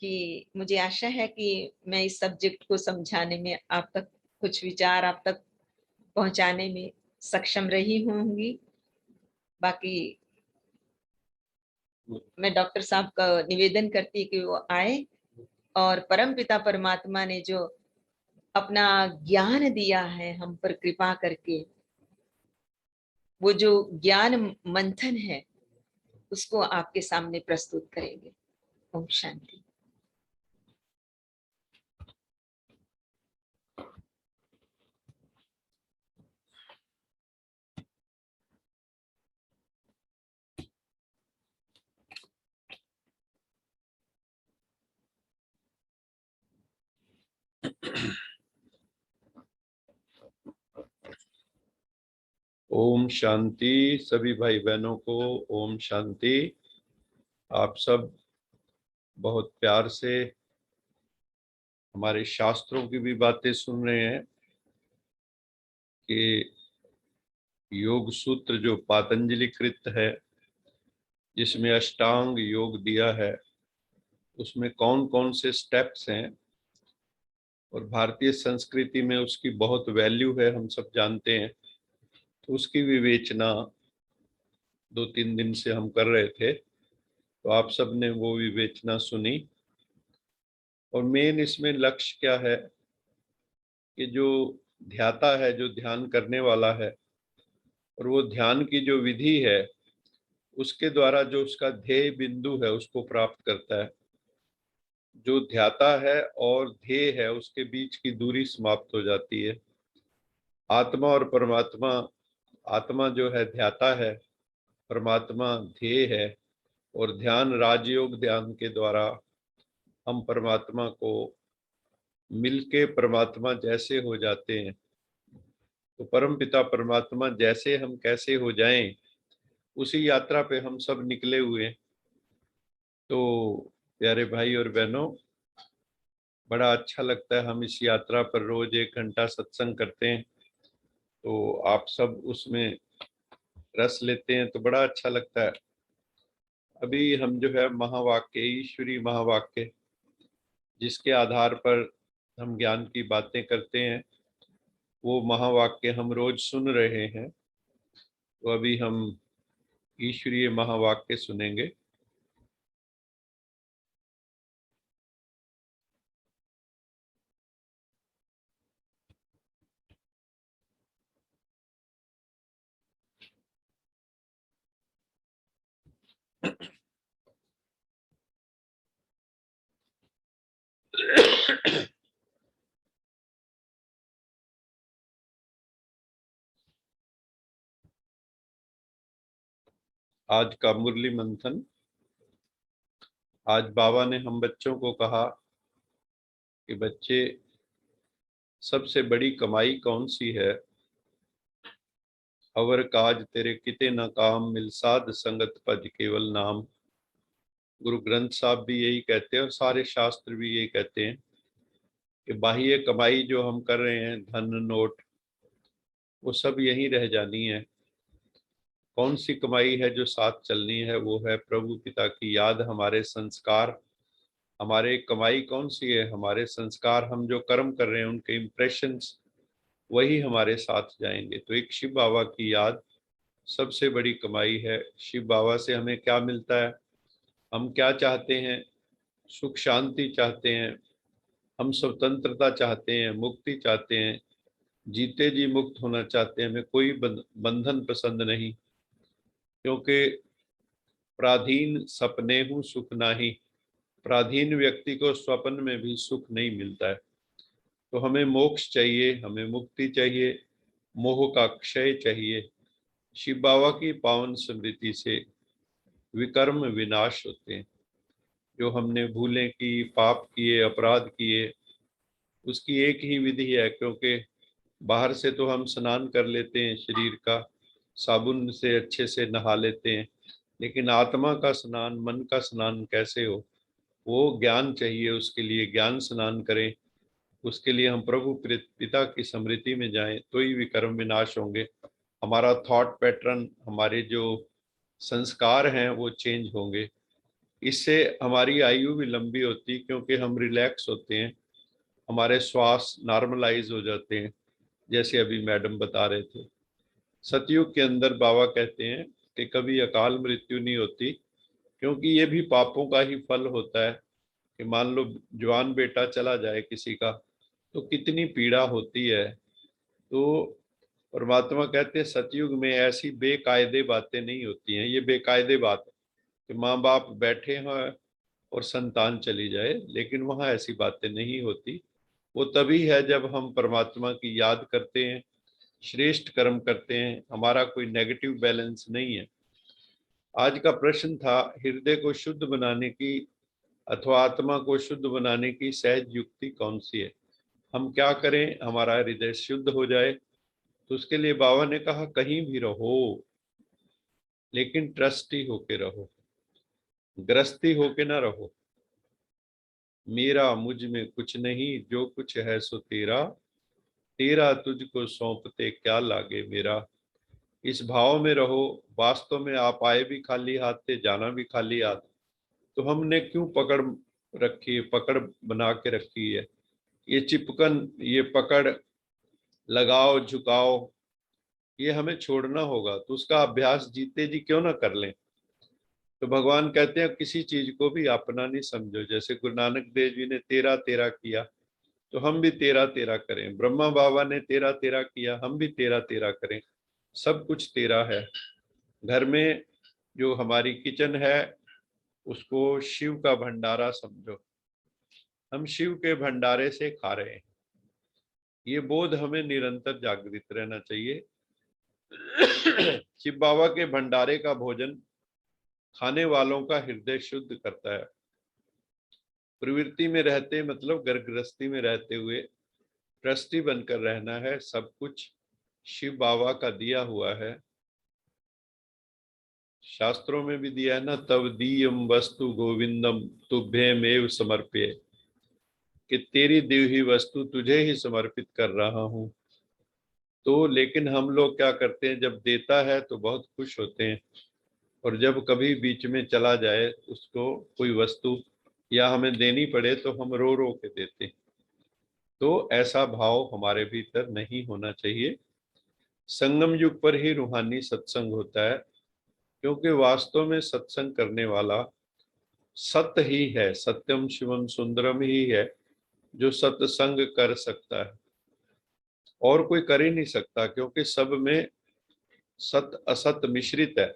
कि मुझे आशा है कि मैं इस सब्जेक्ट को समझाने में, आप तक कुछ विचार आप तक पहुंचाने में सक्षम रही होंगी। बाकी मैं डॉक्टर साहब का निवेदन करती कि वो आए और परमपिता परमात्मा ने जो अपना ज्ञान दिया है हम पर कृपा करके, वो जो ज्ञान मंथन है उसको आपके सामने प्रस्तुत करेंगे। ओम शांति। ओम शांति। सभी भाई बहनों को ओम शांति। आप सब बहुत प्यार से हमारे शास्त्रों की भी बातें सुन रहे हैं कि योग सूत्र जो पातंजलि कृत है, जिसमें अष्टांग योग दिया है, उसमें कौन कौन से स्टेप्स हैं, और भारतीय संस्कृति में उसकी बहुत वैल्यू है, हम सब जानते हैं। तो उसकी विवेचना 2-3 दिन से हम कर रहे थे, तो आप सब ने वो विवेचना सुनी। और मेन इसमें लक्ष्य क्या है कि जो ध्याता है, जो ध्यान करने वाला है, और वो ध्यान की जो विधि है उसके द्वारा जो उसका ध्येय बिंदु है उसको प्राप्त करता है। जो ध्याता है और ध्येय है उसके बीच की दूरी समाप्त हो जाती है। आत्मा और परमात्मा, आत्मा जो है ध्याता है, परमात्मा ध्येय है, और ध्यान राजयोग ध्यान के द्वारा हम परमात्मा को मिलके परमात्मा जैसे हो जाते हैं। तो परमपिता परमात्मा जैसे हम कैसे हो जाएं, उसी यात्रा पे हम सब निकले हुए। तो प्यारे भाई और बहनों, बड़ा अच्छा लगता है, हम इस यात्रा पर रोज 1 घंटा सत्संग करते हैं, तो आप सब उसमें रस लेते हैं तो बड़ा अच्छा लगता है। अभी हम जो है महावाक्य, ईश्वरी महावाक्य, जिसके आधार पर हम ज्ञान की बातें करते हैं, वो महावाक्य हम रोज सुन रहे हैं। तो अभी हम ईश्वरीय महावाक्य सुनेंगे। आज का मुरली मंथन। आज बाबा ने हम बच्चों को कहा कि बच्चे, सबसे बड़ी कमाई कौन सी है? अवर काज तेरे किते न काम, मिल साध संगत पद केवल नाम। गुरु ग्रंथ साहब भी यही कहते हैं और सारे शास्त्र भी यही कहते हैं कि बाह्य कमाई जो हम कर रहे हैं, धन नोट, वो सब यहीं रह जानी है। कौन सी कमाई है जो साथ चलनी है? वो है प्रभु पिता की याद, हमारे संस्कार। हमारे कमाई कौन सी है? हमारे संस्कार, हम जो कर्म कर रहे हैं उनके इम्प्रेशंस, वही हमारे साथ जाएंगे। तो एक शिव बाबा की याद सबसे बड़ी कमाई है। शिव बाबा से हमें क्या मिलता है? हम क्या चाहते हैं? सुख शांति चाहते हैं, हम स्वतंत्रता चाहते हैं, मुक्ति चाहते हैं, जीते जी मुक्त होना चाहते हैं। हमें कोई बंधन पसंद नहीं, क्योंकि पराधीन सपने हूँ सुख नाही। पराधीन व्यक्ति को स्वप्न में भी सुख नहीं मिलता है। तो हमें मोक्ष चाहिए, हमें मुक्ति चाहिए, मोह का क्षय चाहिए। शिव बाबा की पावन स्मृति से विकर्म विनाश होते हैं। जो हमने भूलें की, पाप किए, अपराध किए, उसकी एक ही विधि है। क्योंकि बाहर से तो हम स्नान कर लेते हैं, शरीर का साबुन से अच्छे से नहा लेते हैं, लेकिन आत्मा का स्नान, मन का स्नान कैसे हो? वो ज्ञान चाहिए। उसके लिए ज्ञान स्नान करें, उसके लिए हम प्रभु पिता की स्मृति में जाएं, तो ही विकर्म विनाश होंगे। हमारा थॉट पैटर्न, हमारे जो संस्कार हैं वो चेंज होंगे। इससे हमारी आयु भी लंबी होती, क्योंकि हम रिलैक्स होते हैं, हमारे श्वास नॉर्मलाइज हो जाते हैं, जैसे अभी मैडम बता रहे थे। सतयुग के अंदर बाबा कहते हैं कि कभी अकाल मृत्यु नहीं होती, क्योंकि ये भी पापों का ही फल होता है। कि मान लो जवान बेटा चला जाए किसी का, तो कितनी पीड़ा होती है। तो परमात्मा कहते हैं सतयुग में ऐसी बेकायदे बातें नहीं होती हैं। ये बेकायदे बात है कि माँ बाप बैठे हैं और संतान चली जाए, लेकिन वहाँ ऐसी बातें नहीं होती। वो तभी है जब हम परमात्मा की याद करते हैं, श्रेष्ठ कर्म करते हैं, हमारा कोई नेगेटिव बैलेंस नहीं है। आज का प्रश्न था हृदय को शुद्ध बनाने की अथवा आत्मा को शुद्ध बनाने की सहज युक्ति कौन सी है? हम क्या करें हमारा हृदय शुद्ध हो जाए? तो उसके लिए बाबा ने कहा कहीं भी रहो, लेकिन ट्रस्टी होके रहो, गृहस्थी होके ना रहो। मेरा मुझ में कुछ नहीं, जो कुछ है सो तेरा, तेरा तुझको सौंपते क्या लागे मेरा। इस भाव में रहो। वास्तव में आप आए भी खाली हाथ थे, जाना भी खाली हाथ। तो हमने क्यों पकड़ रखी है, पकड़ बना के रखी है? ये चिपकन, ये पकड़, लगाओ झुकाओ, ये हमें छोड़ना होगा। तो उसका अभ्यास जीते जी क्यों ना कर लें। तो भगवान कहते हैं किसी चीज को भी अपना नहीं समझो। जैसे गुरु नानक देव जी ने तेरा तेरा किया, तो हम भी तेरा तेरा करें। ब्रह्मा बाबा ने तेरा तेरा किया, हम भी तेरा तेरा करें। सब कुछ तेरा है। घर में जो हमारी किचन है, उसको शिव का भंडारा समझो। हम शिव के भंडारे से खा रहे हैं। ये बोध हमें निरंतर जागृत रहना चाहिए। शिव बाबा के भंडारे का भोजन खाने वालों का हृदय शुद्ध करता है। प्रवृत्ति में रहते मतलब घर गृहस्थी में रहते हुए ट्रस्टी बनकर रहना है। सब कुछ शिव बाबा का दिया हुआ है। शास्त्रों में भी दिया है ना, तव दीयम वस्तु गोविंदम तुभ्यमेव समर्प्य, कि तेरी दी हुई वस्तु तुझे ही समर्पित कर रहा हूँ। तो लेकिन हम लोग क्या करते हैं, जब देता है तो बहुत खुश होते हैं, और जब कभी बीच में चला जाए उसको कोई वस्तु या हमें देनी पड़े, तो हम रो रो के देते हैं। तो ऐसा भाव हमारे भीतर नहीं होना चाहिए। संगम युग पर ही रूहानी सत्संग होता है, क्योंकि वास्तव में सत्संग करने वाला सत्य ही है, सत्यम शिवम सुंदरम ही है, जो सत्संग कर सकता है। और कोई कर ही नहीं सकता, क्योंकि सब में सत्य असत्य मिश्रित है।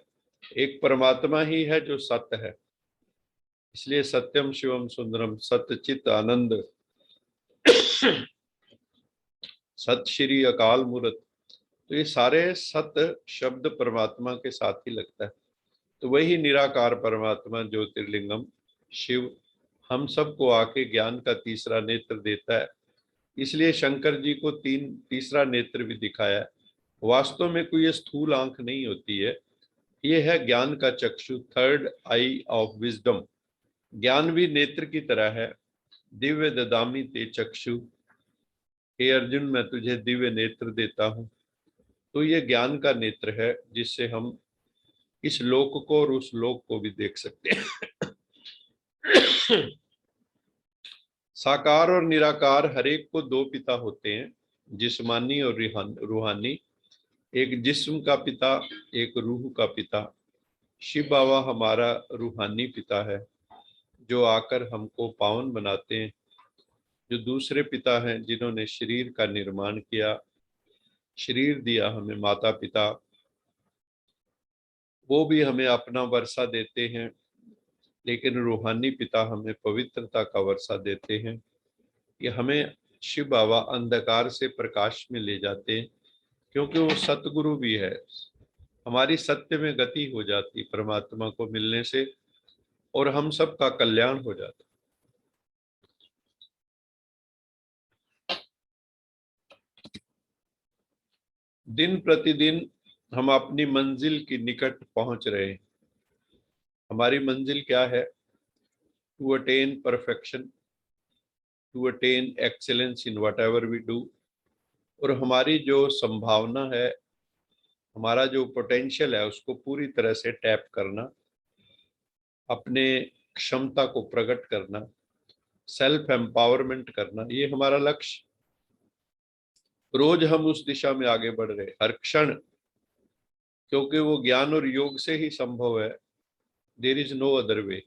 एक परमात्मा ही है जो सत्य है। इसलिए सत्यम शिवम सुंदरम, सत्य चित आनंद, सत श्री अकाल मूर्त। तो ये सारे सत्य शब्द परमात्मा के साथ ही लगता है। तो वही निराकार परमात्मा ज्योतिर्लिंगम शिव हम सबको आके ज्ञान का तीसरा नेत्र देता है। इसलिए शंकर जी को तीसरा नेत्र भी दिखाया है। वास्तव में कोई ये स्थूल आंख नहीं होती है, ये है ज्ञान का चक्षु, थर्ड आई ऑफ विजडम। ज्ञान भी नेत्र की तरह है। दिव्य ददामी ते चक्षु, हे अर्जुन मैं तुझे दिव्य नेत्र देता हूँ। तो ये ज्ञान का नेत्र है, जिससे हम इस लोक को और उस लोक को भी देख सकते हैं। साकार और निराकार हर एक को दो पिता होते हैं, जिस्मानी और रूहानी। एक जिस्म का पिता, एक रूह का पिता। शिव बाबा हमारा रूहानी पिता है, जो आकर हमको पावन बनाते हैं। जो दूसरे पिता हैं, जिन्होंने शरीर का निर्माण किया, शरीर दिया हमें माता पिता, वो भी हमें अपना वर्षा देते हैं। लेकिन रूहानी पिता हमें पवित्रता का वर्षा देते हैं। ये हमें शिव बाबा अंधकार से प्रकाश में ले जाते हैं, क्योंकि वो सतगुरु भी है। हमारी सत्य में गति हो जाती परमात्मा को मिलने से, और हम सबका कल्याण हो जाता। दिन प्रतिदिन हम अपनी मंजिल की निकट पहुंच रहे हैं। हमारी मंजिल क्या है? To attain perfection, to attain excellence in whatever we do. और हमारी जो संभावना है, हमारा जो पोटेंशियल है, उसको पूरी तरह से टैप करना, अपने क्षमता को प्रकट करना, सेल्फ एम्पावरमेंट करना, ये हमारा लक्ष्य। रोज हम उस दिशा में आगे बढ़ रहे हर क्षण, क्योंकि वो ज्ञान और योग से ही संभव है। There is no other way.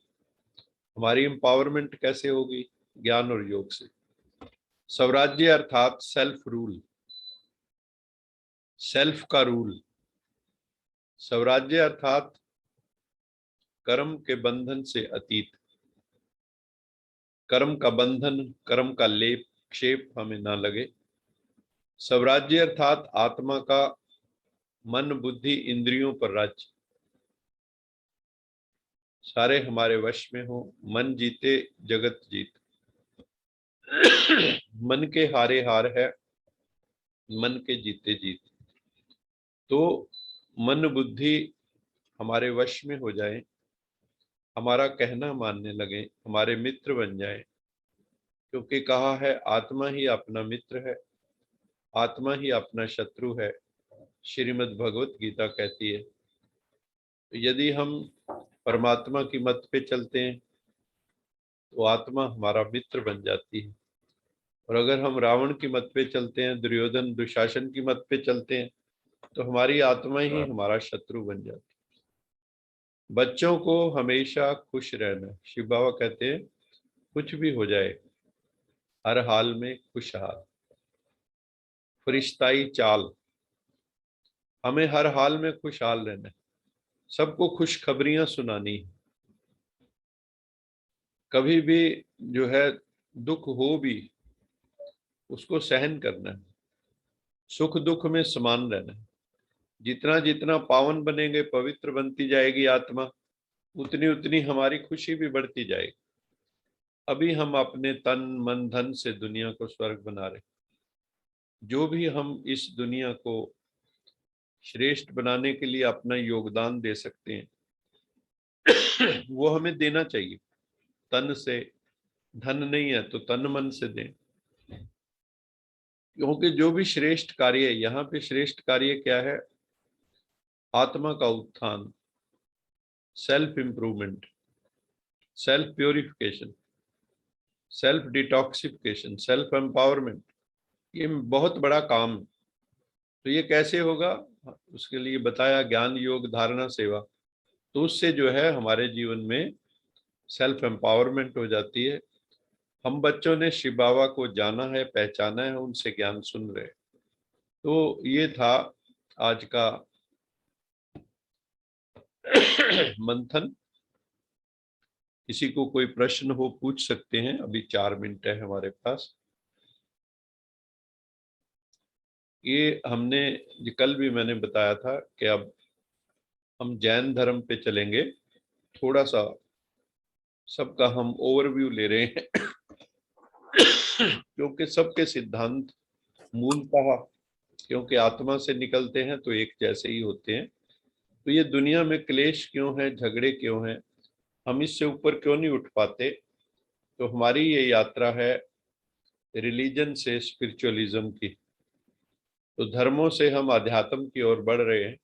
हमारी एम्पावरमेंट कैसे होगी? ज्ञान और योग से। स्वराज्य अर्थात सेल्फ रूल, सेल्फ का रूल। स्वराज्य अर्थात कर्म के बंधन से अतीत। कर्म का बंधन, कर्म का लेप क्षेप हमें ना लगे। स्वराज्य अर्थात आत्मा का मन बुद्धि इंद्रियों पर राज्य, सारे हमारे वश में हो। मन जीते जगत जीत। मन के हारे हार है, मन के जीते जीत। तो मन बुद्धि हमारे वश में हो जाए, हमारा कहना मानने लगे, हमारे मित्र बन जाए। क्योंकि कहा है आत्मा ही अपना मित्र है, आत्मा ही अपना शत्रु है, श्रीमद् भगवत गीता कहती है। तो यदि हम परमात्मा की मत पे चलते हैं तो आत्मा हमारा मित्र बन जाती है, और अगर हम रावण की मत पे चलते हैं, दुर्योधन दुशासन की मत पे चलते हैं, तो हमारी आत्मा ही हमारा शत्रु बन जाती है। बच्चों को हमेशा खुश रहना। शिव बाबा कहते हैं कुछ भी हो जाए, हर हाल में खुशहाल। फरिश्ताई चाल, हमें हर हाल में खुशहाल रहना है, सबको खुशखबरियां सुनानी है। कभी भी जो है दुख हो भी, उसको सहन करना है, सुख दुख में समान रहना है। जितना जितना पावन बनेंगे, पवित्र बनती जाएगी आत्मा, उतनी उतनी हमारी खुशी भी बढ़ती जाएगी। अभी हम अपने तन मन धन से दुनिया को स्वर्ग बना रहे। जो भी हम इस दुनिया को श्रेष्ठ बनाने के लिए अपना योगदान दे सकते हैं, वो हमें देना चाहिए। तन से, धन नहीं है तो तन मन से दें। क्योंकि जो भी श्रेष्ठ कार्य है, यहाँ पे श्रेष्ठ कार्य क्या है? आत्मा का उत्थान, self improvement, self purification, self detoxification, self empowerment. ये बहुत बड़ा काम है। तो ये कैसे होगा? उसके लिए बताया ज्ञान योग धारणा सेवा। तो उससे जो है हमारे जीवन में सेल्फ एम्पावरमेंट हो जाती है। हम बच्चों ने शिव बाबा को जाना है, पहचाना है, उनसे ज्ञान सुन रहे। तो ये था आज का मंथन। किसी को कोई प्रश्न हो पूछ सकते हैं, अभी 4 मिनट है हमारे पास। ये हमने कल भी मैंने बताया था कि अब हम जैन धर्म पे चलेंगे। थोड़ा सा सबका हम ओवरव्यू ले रहे हैं, क्योंकि सबके सिद्धांत मूलतः, क्योंकि आत्मा से निकलते हैं तो एक जैसे ही होते हैं। तो ये दुनिया में क्लेश क्यों है, झगड़े क्यों हैं, हम इससे ऊपर क्यों नहीं उठ पाते? तो हमारी ये यात्रा है रिलीजन से स्पिरिचुअलिज्म की। तो धर्मों से हम अध्यात्म की ओर बढ़ रहे हैं।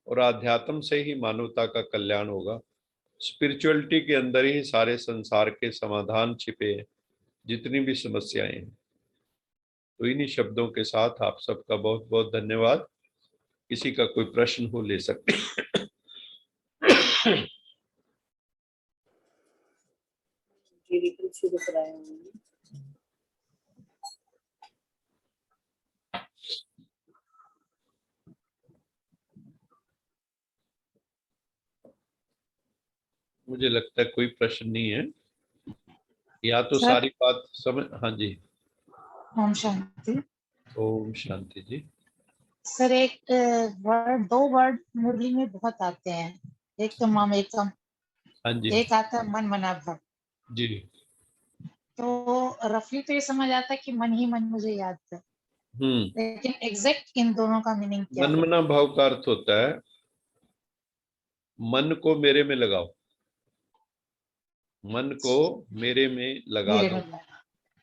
और आध्यात्म से ही मानवता का कल्याण होगा। स्पिरिचुअलिटी के अंदर ही सारे संसार के समाधान छिपे हैं, जितनी भी समस्याएं हैं। तो इन्हीं शब्दों के साथ आप सबका बहुत बहुत धन्यवाद। किसी का कोई प्रश्न हो ले सकते हैं। शुरू कराया उन्होंने। मुझे लगता है कोई प्रश्न नहीं है, या तो सर, सारी बात समझ। हाँ जी, ओम शांति। ओम शांति जी। सर, एक वर्ड, दो वर्ड मुरली में बहुत आते हैं। एक तो मम एकम, हाँ जी एक आता है मन मना भाव। जी। तो रफली तो ये समझ आता है कि मन ही मन मुझे याद है, हम्म। लेकिन एग्जैक्ट इन दोनों का मीनिंग क्या है? मनमना भाव का अर्थ होता है मन को मेरे में लगाओ, मन को मेरे में लगा मेरे दो। में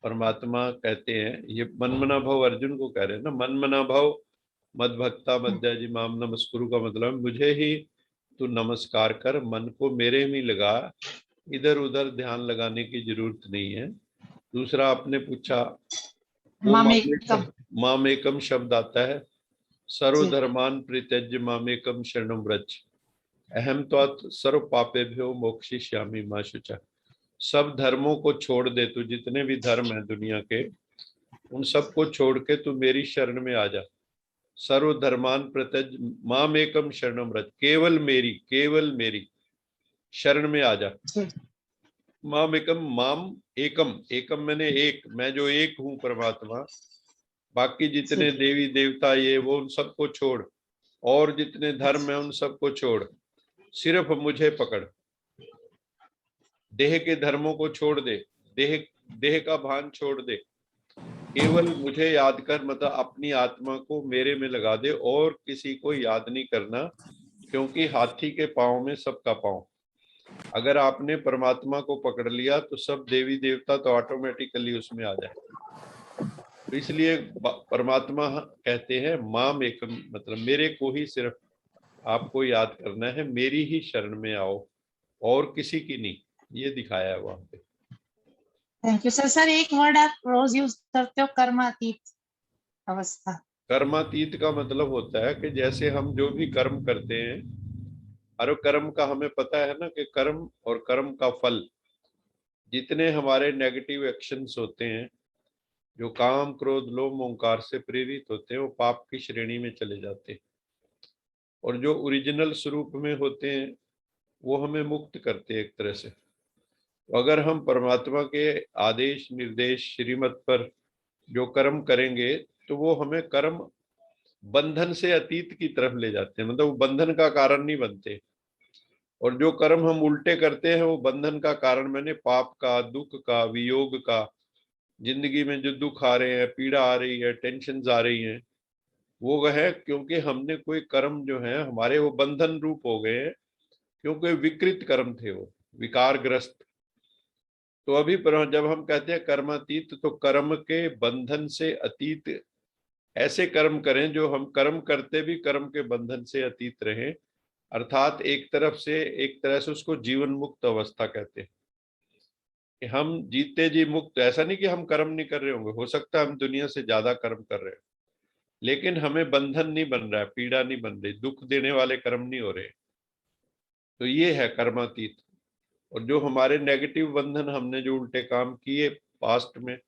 परमात्मा कहते हैं, ये मनमना भाव अर्जुन को कह रहे हैं ना। मनमना भाव मद भक्ता मध्याजी माम नमस्कुरु का मतलब है, मुझे ही तू नमस्कार कर, मन को मेरे में लगा, इधर उधर ध्यान लगाने की जरूरत नहीं है। दूसरा आपने पूछा, वो मम एकम। मामेकम शब्द आता है, जी। सर्वधर्मान परित्यज्य मामेकम शरणम व्रज, अहम तो सर्व पापेभ्यो मोक्षयिष्यामि मा शुचा। सब धर्मों को छोड़ दे तू, जितने भी धर्म है दुनिया के, उन सबको छोड़ के तू मेरी शरण में आ जा। सर्वधर्मान प्रत्यज माम एकम शरणम व्रज, केवल मेरी शरण में आ जा। जी। माम एकम, माम एकम, एकम मैंने एक, मैं जो एक हूं परमात्मा, बाकी जितने जी। देवी देवता ये वो उन सबको छोड़, और जितने धर्म है उन सबको छोड़, सिर्फ मुझे पकड़। देह के धर्मों को छोड़ दे, देह देह का भान छोड़ दे, केवल मुझे याद कर, मतलब अपनी आत्मा को मेरे में लगा दे, और किसी को याद नहीं करना, क्योंकि हाथी के पांव में सबका पांव। अगर आपने परमात्मा को पकड़ लिया तो सब देवी देवता तो ऑटोमेटिकली उसमें आ जाए। तो इसलिए परमात्मा कहते हैं माम एकम, मतलब मेरे को ही सिर्फ आपको याद करना है, मेरी ही शरण में आओ, और किसी की नहीं। ये दिखाया है वहां पे। Thank you sir. सर, एक वर्ड आप रोज यूज करते हो, कर्मातीत अवस्था। कर्मातीत का मतलब होता है कि जैसे हम जो भी कर्म करते हैं, हर कर्म का हमें पता है ना, कि कर्म और कर्म का फल, जितने हमारे नेगेटिव एक्शंस होते हैं, जो काम क्रोध लोभ ओंकार से प्रेरित होते हैं, वो पाप की श्रेणी में चले जाते हैं। और जो ओरिजिनल स्वरूप में होते हैं, वो हमें मुक्त करते हैं एक तरह से। तो अगर हम परमात्मा के आदेश निर्देश श्रीमत पर जो कर्म करेंगे, तो वो हमें कर्म बंधन से अतीत की तरफ ले जाते हैं, मतलब वो बंधन का कारण नहीं बनते। और जो कर्म हम उल्टे करते हैं, वो बंधन का कारण, मैंने पाप का, दुख का, वियोग का, जिंदगी में जो दुख आ रहे हैं, पीड़ा आ रही है, टेंशन आ रही हैं, वो है क्योंकि हमने कोई कर्म जो है हमारे, वो बंधन रूप हो गए हैं, क्योंकि विकृत कर्म थे, वो विकारग्रस्त। तो अभी जब हम कहते हैं कर्मातीत, तो कर्म के बंधन से अतीत ऐसे कर्म करें जो हम कर्म करते भी कर्म के बंधन से अतीत रहें। अर्थात एक तरह से उसको जीवन मुक्त अवस्था कहते हैं, कि हम जीते जी मुक्त। ऐसा नहीं कि हम कर्म नहीं कर रहे होंगे, हो सकता है हम दुनिया से ज्यादा कर्म कर रहे हैं, लेकिन हमें बंधन नहीं बन रहा है, पीड़ा नहीं बन रही, दुख देने वाले कर्म नहीं हो रहे। तो ये है कर्मातीत। और जो हमारे नेगेटिव बंधन, हमने जो उल्टे काम किए पास्ट में,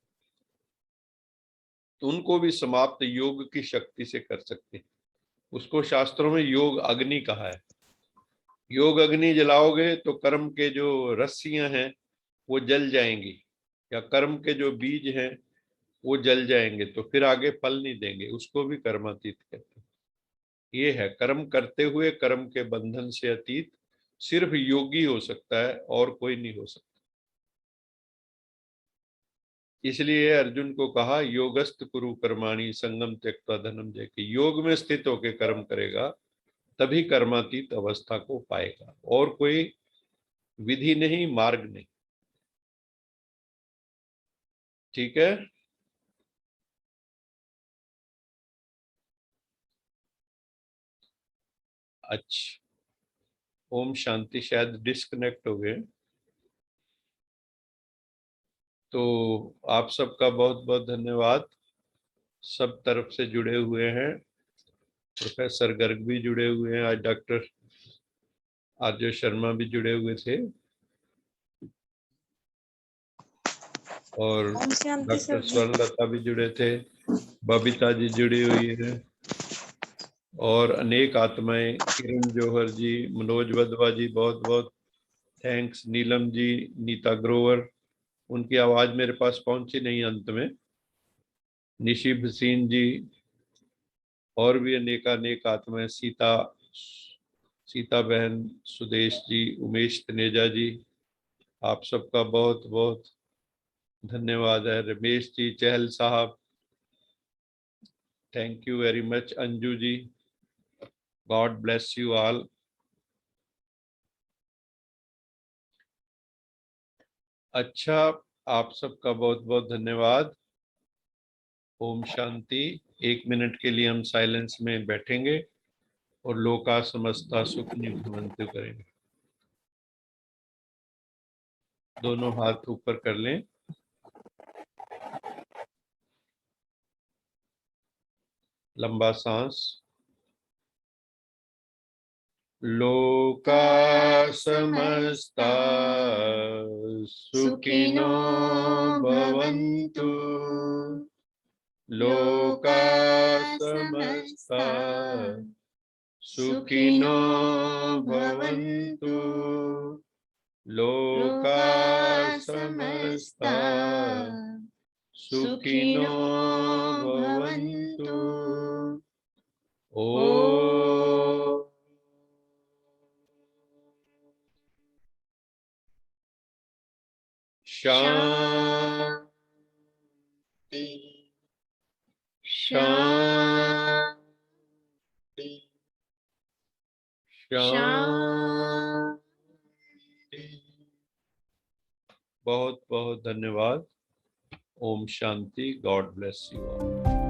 तो उनको भी समाप्त योग की शक्ति से कर सकते हैं। उसको शास्त्रों में योग अग्नि कहा है। योग अग्नि जलाओगे तो कर्म के जो रस्सियां हैं वो जल जाएंगी, या कर्म के जो बीज हैं वो जल जाएंगे, तो फिर आगे फल नहीं देंगे। उसको भी कर्मातीत कहते हैं। ये है कर्म करते हुए कर्म के बंधन से अतीत, सिर्फ योगी हो सकता है, और कोई नहीं हो सकता। इसलिए अर्जुन को कहा योगस्त कुरु कर्माणि संगम त्यक्त्वा धनंजय, के योग में स्थित होकर कर्म करेगा तभी कर्मातीत अवस्था को पाएगा, और कोई विधि नहीं, मार्ग नहीं। ठीक है। अच्छा, ओम शांति शायद डिस्कनेक्ट हो गए। तो आप सबका बहुत बहुत धन्यवाद। सब तरफ से जुड़े हुए हैं। प्रोफेसर गर्ग भी जुड़े हुए हैं, आज डॉक्टर आर्य शर्मा भी जुड़े हुए थे, और ओम शांति डॉक्टर सर जी। स्वर्णलता भी जुड़े थे, बबीता जी जुड़ी हुई है, और अनेक आत्माएं, किरण जौहर जी, मनोज वधवा जी, बहुत बहुत थैंक्स, नीलम जी, नीता ग्रोवर, उनकी आवाज मेरे पास पहुंची नहीं अंत में, निशी भसीन जी, और भी अनेक आत्माएं, सीता बहन, सुदेश जी, उमेश तनेजा जी, आप सबका बहुत बहुत धन्यवाद है। Ramesh ji, Chahal sahab, thank you very much. Anju ji, God bless you all. अच्छा, आप सबका बहुत बहुत धन्यवाद। ओम शांति। 1 मिनट के लिए हम साइलेंस में बैठेंगे और लोका समस्ता सुखिनो भवन्तु करेंगे। दोनों हाथ ऊपर कर लें। लंबा सांस। लोका समस्ता सुखिनो भवन्तु। लोका समस्ता सुखिनो भवन्तु। लोका समस्ता सुखिनो भवन्तु। ओम शांति शांति शांति। बहुत बहुत धन्यवाद। ओम शांति। God bless you all.